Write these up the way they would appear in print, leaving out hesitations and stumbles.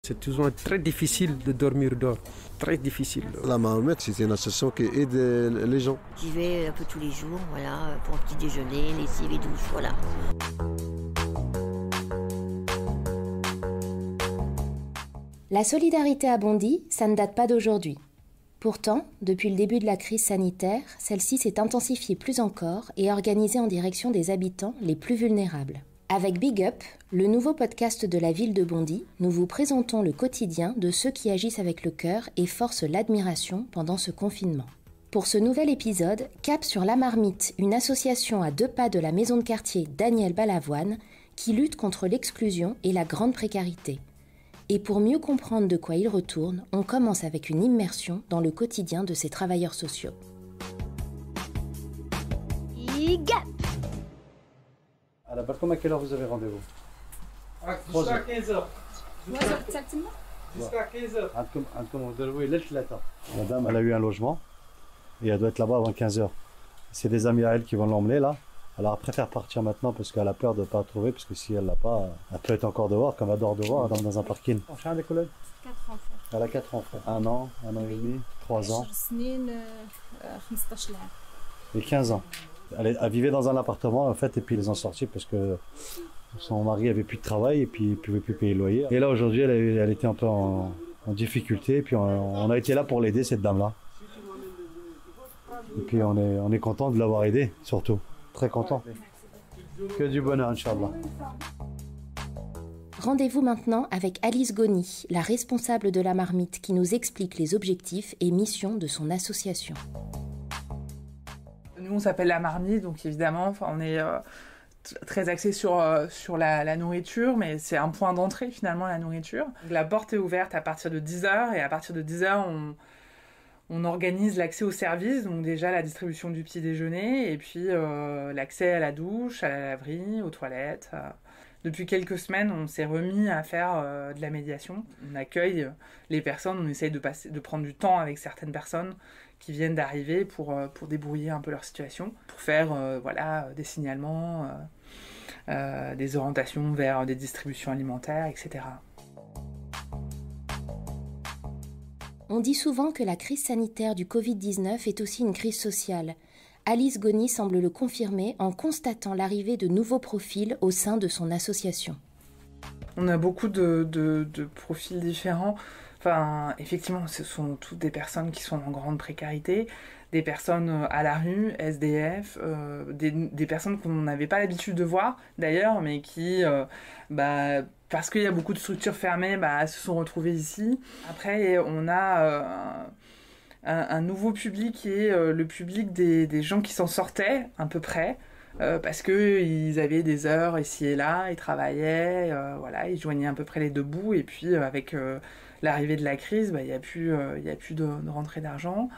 C'est toujours très difficile de dormir dehors. Très difficile. La marmite, c'est une association qui aide les gens. J'y vais un peu tous les jours, voilà, pour un petit déjeuner, lessive et douche, voilà. La solidarité à Bondy, ça ne date pas d'aujourd'hui. Pourtant, depuis le début de la crise sanitaire, celle-ci s'est intensifiée plus encore et organisée en direction des habitants les plus vulnérables. Avec Big Up, le nouveau podcast de la ville de Bondy, nous vous présentons le quotidien de ceux qui agissent avec le cœur et forcent l'admiration pendant ce confinement. Pour ce nouvel épisode, cap sur La Marmite, une association à 2 pas de la maison de quartier Daniel Balavoine qui lutte contre l'exclusion et la grande précarité. Et pour mieux comprendre de quoi il retourne, on commence avec une immersion dans le quotidien de ces travailleurs sociaux. Big Up! À la Barcom, à quelle heure vous avez rendez-vous? Jusqu'à 15h. Jusqu'à 15h. La dame, elle a eu un logement et elle doit être là-bas avant 15h. C'est des amis à elle qui vont l'emmener là. Alors elle préfère partir maintenant parce qu'elle a peur de ne pas trouver, parce que si elle l'a pas, elle peut être encore dehors, comme elle dort dehors, elle dort dans un parking. Combien des collègues? 4 enfants. Elle a 4 enfants. 1 an, 1 an et demi, 3 ans. Et 15 ans. Elle vivait dans un appartement en fait, et puis ils les ont sortis parce que son mari avait plus de travail et puis il ne pouvait plus payer le loyer. Et là aujourd'hui elle était un peu en difficulté, et puis on a été là pour l'aider, cette dame-là. Et puis on est content de l'avoir aidée, surtout. Très content. Que du bonheur, Inch'Allah. Rendez-vous maintenant avec Alice Goni, la responsable de La Marmite, qui nous explique les objectifs et missions de son association. Nous, on s'appelle La Marmite, donc évidemment, on est très axé sur la nourriture, mais c'est un point d'entrée finalement, la nourriture. Donc, la porte est ouverte à partir de 10h, et à partir de 10h, on organise l'accès aux services, donc déjà la distribution du petit déjeuner, et puis l'accès à la douche, à la laverie, aux toilettes. Depuis quelques semaines, on s'est remis à faire de la médiation. On accueille les personnes, on essaye de prendre du temps avec certaines personnes qui viennent d'arriver pour débrouiller un peu leur situation, pour faire des signalements, des orientations vers des distributions alimentaires, etc. On dit souvent que la crise sanitaire du Covid-19 est aussi une crise sociale. Alice Goni semble le confirmer en constatant l'arrivée de nouveaux profils au sein de son association. On a beaucoup de profils différents. Enfin, effectivement, ce sont toutes des personnes qui sont en grande précarité, des personnes à la rue, SDF, des personnes qu'on n'avait pas l'habitude de voir d'ailleurs, mais qui, parce qu'il y a beaucoup de structures fermées, se sont retrouvées ici. Après, on a un nouveau public qui est le public des gens qui s'en sortaient à peu près, parce qu'ils avaient des heures ici et là, ils travaillaient, ils joignaient à peu près les deux bouts, et puis avec l'arrivée de la crise, il n'y a plus de rentrée d'argent,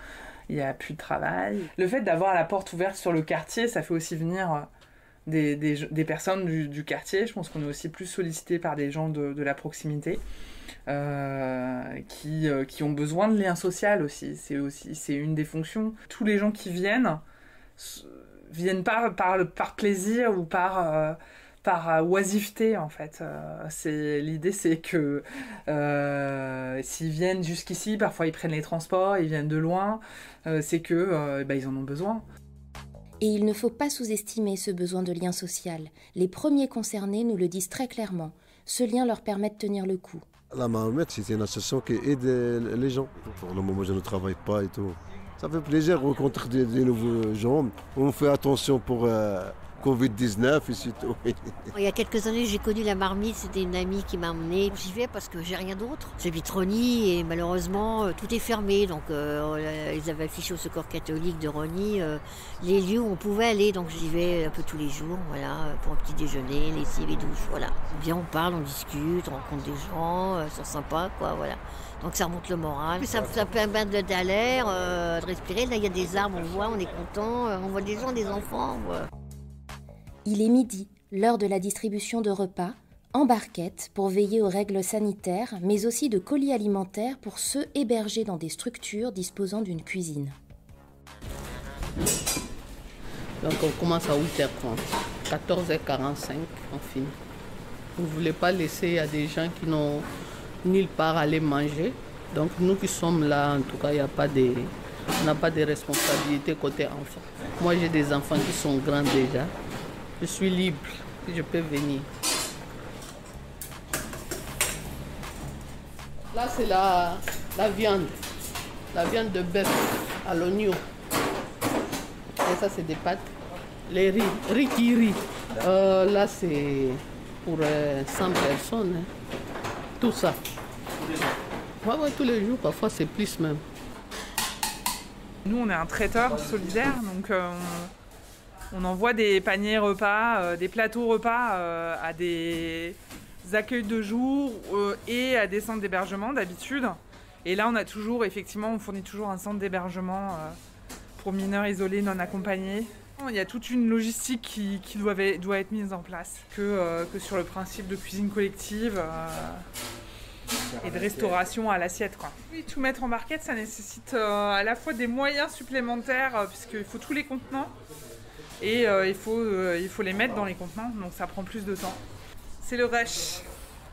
il n'y a plus de travail. Le fait d'avoir la porte ouverte sur le quartier, ça fait aussi venir des personnes du quartier. Je pense qu'on est aussi plus sollicité par des gens de la proximité, qui ont besoin de liens sociaux aussi. C'est une des fonctions. Tous les gens qui viennent pas par plaisir ou par oisiveté en fait. L'idée c'est que s'ils viennent jusqu'ici, parfois ils prennent les transports, ils viennent de loin, c'est que ils en ont besoin. Et il ne faut pas sous-estimer ce besoin de lien social. Les premiers concernés nous le disent très clairement. Ce lien leur permet de tenir le coup. La Marmite, c'est une association qui aide les gens. Pour le moment, je ne travaille pas et tout. Ça fait plaisir de rencontrer des nouveaux gens. On fait attention pour Covid-19 et c'est tout. Il y a quelques années, j'ai connu La Marmite, c'était une amie qui m'a emmenée. J'y vais parce que j'ai rien d'autre. J'habite Rosny et malheureusement, tout est fermé. Donc, ils avaient affiché au Secours catholique de Rosny les lieux où on pouvait aller. Donc, j'y vais un peu tous les jours, pour un petit déjeuner, lessive et douche, Bien, on parle, on discute, on rencontre des gens, ils sont sympas, Donc, ça remonte le moral. Ça permet d'aller, de respirer. Là, il y a des arbres, on voit, on est content. On voit des gens, des enfants, Il est midi, l'heure de la distribution de repas, en barquette pour veiller aux règles sanitaires, mais aussi de colis alimentaires pour ceux hébergés dans des structures disposant d'une cuisine. Donc on commence à 8h30, 14h45 on finit. Vous ne voulez pas laisser à des gens nulle part aller manger. Donc nous qui sommes là, en tout cas, on n'a pas de responsabilité côté enfant. Moi, j'ai des enfants qui sont grands déjà. Je suis libre, je peux venir. Là, c'est la viande de bœuf à l'oignon. Et ça, c'est des pâtes. Les riz qui rit. Là, c'est pour 100 personnes. Hein. Tout ça. Ouais, tous les jours, parfois c'est plus même. Nous, on est un traiteur solidaire, donc on envoie des paniers repas, des plateaux repas à des accueils de jour et à des centres d'hébergement d'habitude. Et là, on fournit toujours un centre d'hébergement pour mineurs isolés non accompagnés. Il y a toute une logistique qui doit être mise en place, que sur le principe de cuisine collective et de restauration à l'assiette, quoi. Oui, tout mettre en barquette, ça nécessite à la fois des moyens supplémentaires, puisqu'il faut tous les contenants, et il faut les mettre dans les contenants, donc ça prend plus de temps. C'est le rush.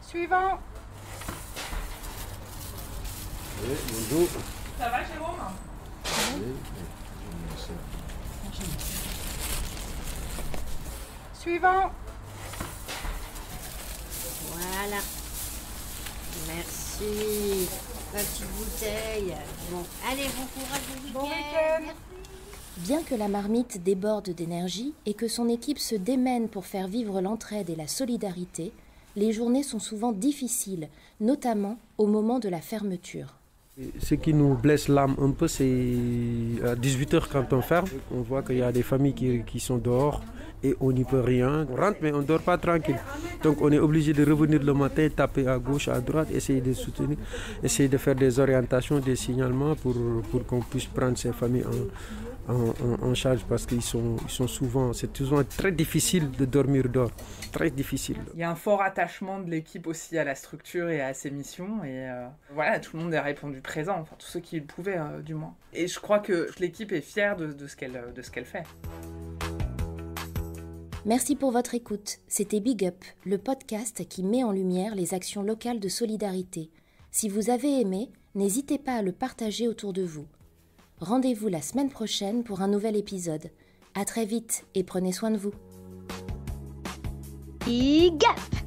Suivant. Oui, bonjour. Ça va, Jérôme? Oui. Suivant. Voilà. Merci. Ma petite bouteille. Bon, allez, bon courage au week-end. Merci. Bien que la marmite déborde d'énergie et que son équipe se démène pour faire vivre l'entraide et la solidarité, les journées sont souvent difficiles, notamment au moment de la fermeture. Ce qui nous blesse l'âme un peu, c'est à 18h quand on ferme. On voit qu'il y a des familles qui sont dehors et on n'y peut rien. On rentre mais on ne dort pas tranquille. Donc on est obligé de revenir le matin, taper à gauche, à droite, essayer de soutenir, essayer de faire des orientations, des signalements pour qu'on puisse prendre ces familles en charge parce qu'ils sont souvent, c'est souvent très difficile de dormir dehors, très difficile. Il y a un fort attachement de l'équipe aussi à la structure et à ses missions et voilà, tout le monde a répondu présent, enfin tous ceux qui le pouvaient du moins. Et je crois que toute l'équipe est fière de ce qu'elle fait. Merci pour votre écoute. C'était Big Up, le podcast qui met en lumière les actions locales de solidarité. Si vous avez aimé, n'hésitez pas à le partager autour de vous. Rendez-vous la semaine prochaine pour un nouvel épisode. À très vite et prenez soin de vous. Big Up!